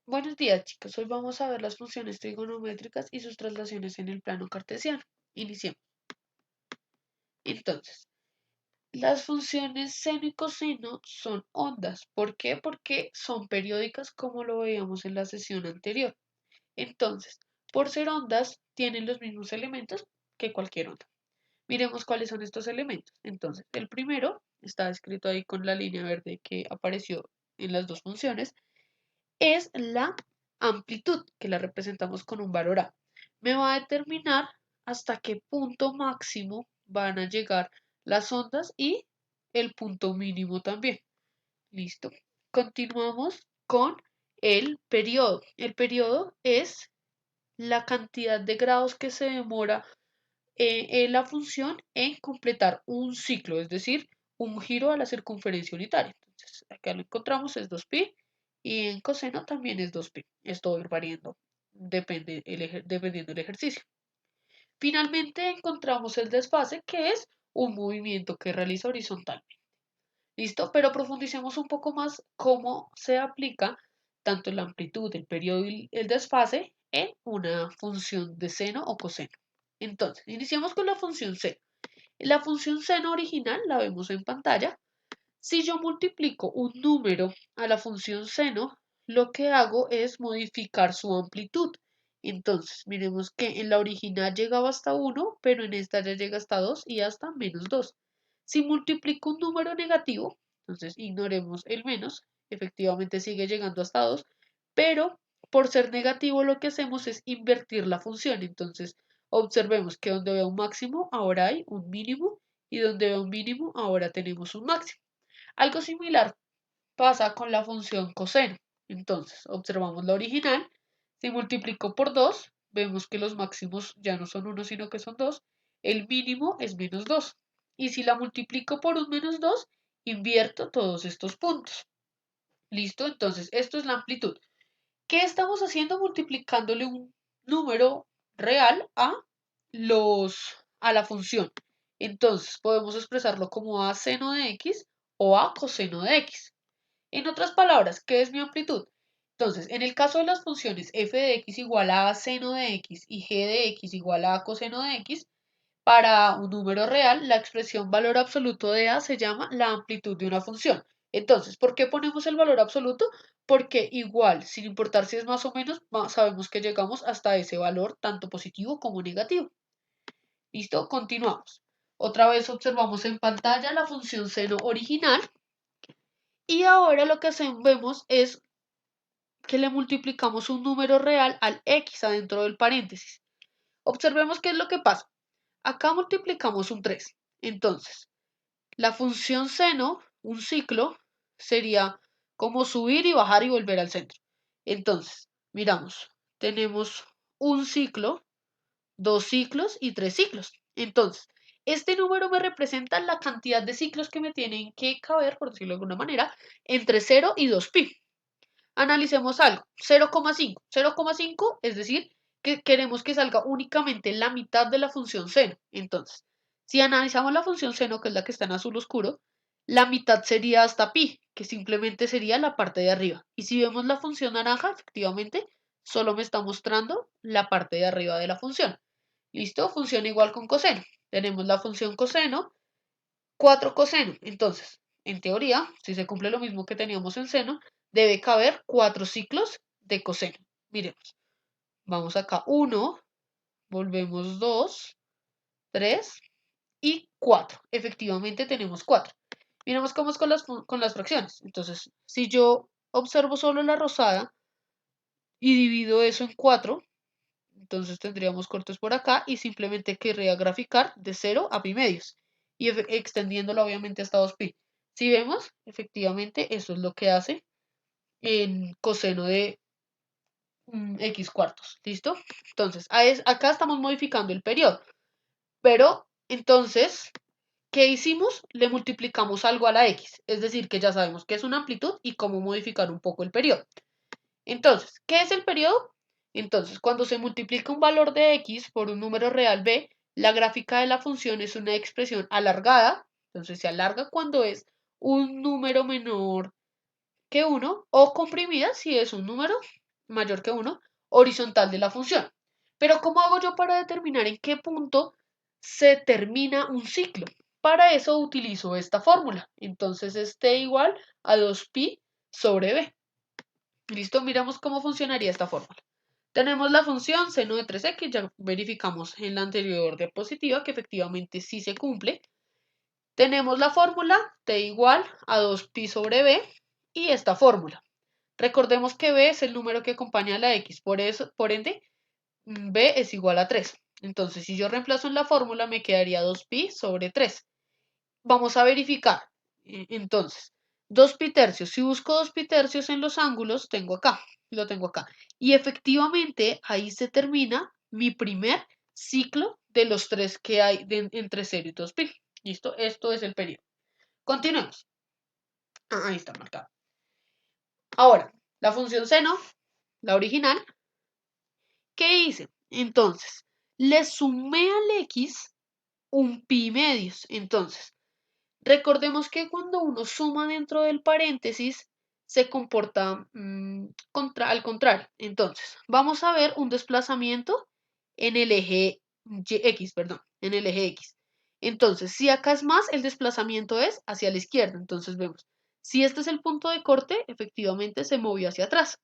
Buenos días, chicos. Hoy vamos a ver las funciones trigonométricas y sus traslaciones en el plano cartesiano. Iniciemos. Entonces, las funciones seno y coseno son ondas. ¿Por qué? Porque son periódicas como lo veíamos en la sesión anterior. Entonces, por ser ondas, tienen los mismos elementos que cualquier onda. Miremos cuáles son estos elementos. Entonces, el primero está escrito ahí con la línea verde que apareció en las dos funciones es la amplitud, que la representamos con un valor A. Me va a determinar hasta qué punto máximo van a llegar las ondas y el punto mínimo también. Listo. Continuamos con el periodo. El periodo es la cantidad de grados que se demora en la función en completar un ciclo, es decir, un giro a la circunferencia unitaria. Entonces, acá lo encontramos, es 2pi, y en coseno también es 2pi. Esto va a ir variando, dependiendo del ejercicio. Finalmente encontramos el desfase, que es un movimiento que realiza horizontalmente. ¿Listo? Pero profundicemos un poco más cómo se aplica tanto la amplitud, el periodo y el desfase en una función de seno o coseno. Entonces, iniciamos con la función seno. La función seno original la vemos en pantalla. Si yo multiplico un número a la función seno, lo que hago es modificar su amplitud. Entonces, miremos que en la original llegaba hasta 1, pero en esta ya llega hasta 2 y hasta menos 2. Si multiplico un número negativo, entonces ignoremos el menos, efectivamente sigue llegando hasta 2, pero por ser negativo lo que hacemos es invertir la función. Entonces, observemos que donde veo un máximo, ahora hay un mínimo, y donde veo un mínimo, ahora tenemos un máximo. Algo similar pasa con la función coseno. Entonces, observamos la original. Si multiplico por 2, vemos que los máximos ya no son 1, sino que son 2. El mínimo es menos 2. Y si la multiplico por un menos 2, invierto todos estos puntos. ¿Listo? Entonces, esto es la amplitud. ¿Qué estamos haciendo? Multiplicándole un número real a la función. Entonces, podemos expresarlo como a seno de x o a coseno de x. En otras palabras, ¿qué es mi amplitud? Entonces, en el caso de las funciones f de x igual a seno de x y g de x igual a coseno de x, para un número real, la expresión valor absoluto de a se llama la amplitud de una función. Entonces, ¿por qué ponemos el valor absoluto? Porque igual, sin importar si es más o menos, sabemos que llegamos hasta ese valor, tanto positivo como negativo. ¿Listo? Continuamos. Otra vez observamos en pantalla la función seno original. Y ahora lo que vemos es que le multiplicamos un número real al x adentro del paréntesis. Observemos qué es lo que pasa. Acá multiplicamos un 3. Entonces, la función seno, un ciclo, sería como subir y bajar y volver al centro. Entonces, miramos, tenemos un ciclo, dos ciclos y tres ciclos. Entonces, este número me representa la cantidad de ciclos que me tienen que caber, por decirlo de alguna manera, entre 0 y 2pi. Analicemos algo, 0,5. 0,5 es decir, que queremos que salga únicamente la mitad de la función seno. Entonces, si analizamos la función seno, que es la que está en azul oscuro, la mitad sería hasta pi, que simplemente sería la parte de arriba. Y si vemos la función naranja, efectivamente, solo me está mostrando la parte de arriba de la función. ¿Listo? Funciona igual con coseno. Tenemos la función coseno, 4 coseno. Entonces, en teoría, si se cumple lo mismo que teníamos en seno, debe caber 4 ciclos de coseno. Miremos, vamos acá 1, volvemos 2, 3 y 4. Efectivamente tenemos 4. Miremos cómo es con las fracciones. Entonces, si yo observo solo la rosada y divido eso en 4, entonces tendríamos cortes por acá y simplemente querría graficar de 0 a pi medios y extendiéndolo obviamente hasta 2pi. Si vemos, efectivamente eso es lo que hace en coseno de x cuartos. ¿Listo? Entonces, acá estamos modificando el periodo. Pero, entonces, ¿qué hicimos? Le multiplicamos algo a la x. Es decir, que ya sabemos qué es una amplitud y cómo modificar un poco el periodo. Entonces, ¿qué es el periodo? Entonces, cuando se multiplica un valor de x por un número real b, la gráfica de la función es una expresión alargada. Entonces, se alarga cuando es un número menor que 1 o comprimida si es un número mayor que 1 horizontal de la función. Pero ¿cómo hago yo para determinar en qué punto se termina un ciclo? Para eso utilizo esta fórmula. Entonces es t igual a 2pi sobre b. ¿Listo? Miramos cómo funcionaría esta fórmula. Tenemos la función seno de 3x, ya verificamos en la anterior diapositiva que efectivamente sí se cumple. Tenemos la fórmula t igual a 2pi sobre b y esta fórmula. Recordemos que b es el número que acompaña a la x, por ende, b es igual a 3. Entonces, si yo reemplazo en la fórmula, me quedaría 2pi sobre 3. Vamos a verificar. Entonces, 2pi tercios. Si busco 2pi tercios en los ángulos, lo tengo acá. Y efectivamente, ahí se termina mi primer ciclo de los tres que hay entre 0 y 2pi. ¿Listo? Esto es el periodo. Continuemos. Ahí está marcado. Ahora, la función seno, la original, ¿qué hice? Entonces, le sumé al x un pi medios. Entonces, recordemos que cuando uno suma dentro del paréntesis, se comporta al contrario. Entonces, vamos a ver un desplazamiento en el eje x, perdón, en el eje x. Entonces, si acá es más, el desplazamiento es hacia la izquierda. Entonces, vemos, si este es el punto de corte, efectivamente se movió hacia atrás.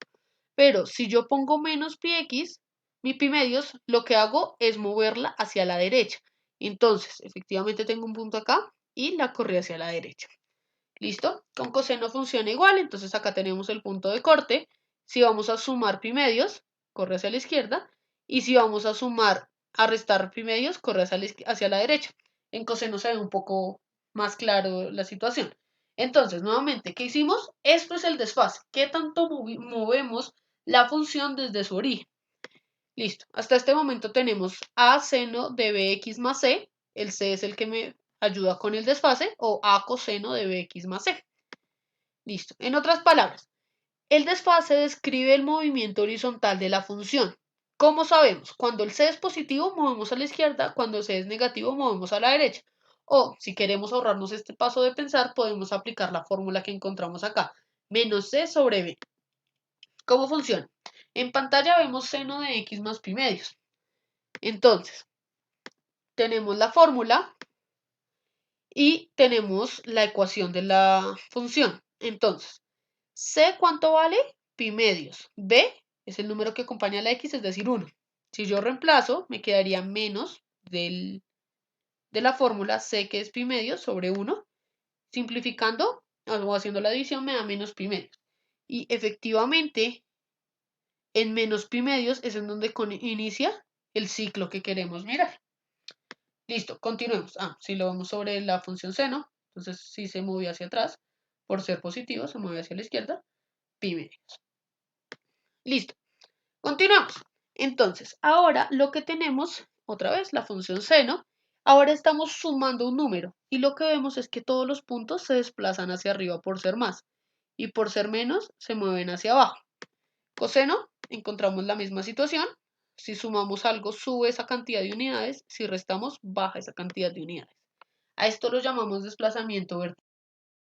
Pero si yo pongo menos pi x, mi pi medios, lo que hago es moverla hacia la derecha. Entonces, efectivamente tengo un punto acá y la corrí hacia la derecha. ¿Listo? Con coseno funciona igual, entonces acá tenemos el punto de corte. Si vamos a sumar pi medios, corre hacia la izquierda. Y si vamos a restar pi medios, corre hacia la derecha. En coseno se ve un poco más claro la situación. Entonces, nuevamente, ¿qué hicimos? Esto es el desfase. ¿Qué tanto movemos la función desde su origen? Listo. Hasta este momento tenemos a seno de bx más c. El c es el que me ayuda con el desfase, o a coseno de bx más c. Listo. En otras palabras, el desfase describe el movimiento horizontal de la función. ¿Cómo sabemos? Cuando el c es positivo, movemos a la izquierda. Cuando el c es negativo, movemos a la derecha. O, si queremos ahorrarnos este paso de pensar, podemos aplicar la fórmula que encontramos acá. Menos c sobre b. ¿Cómo funciona? En pantalla vemos seno de x más pi medios. Entonces, tenemos la fórmula y tenemos la ecuación de la función. Entonces, C, ¿cuánto vale? Pi medios. B es el número que acompaña a la X, es decir, 1. Si yo reemplazo, me quedaría menos de la fórmula C, que es pi medios, sobre 1. Simplificando, o haciendo la división, me da menos pi medios. Y efectivamente, en menos pi medios es en donde inicia el ciclo que queremos mirar. Listo, continuemos. Si lo vemos sobre la función seno, entonces si se movió hacia atrás, por ser positivo, se mueve hacia la izquierda, pi medios. Listo, continuamos. Entonces, ahora lo que tenemos, otra vez, la función seno, ahora estamos sumando un número y lo que vemos es que todos los puntos se desplazan hacia arriba por ser más y por ser menos se mueven hacia abajo. Coseno, encontramos la misma situación. Si sumamos algo, sube esa cantidad de unidades. Si restamos, baja esa cantidad de unidades. A esto lo llamamos desplazamiento vertical.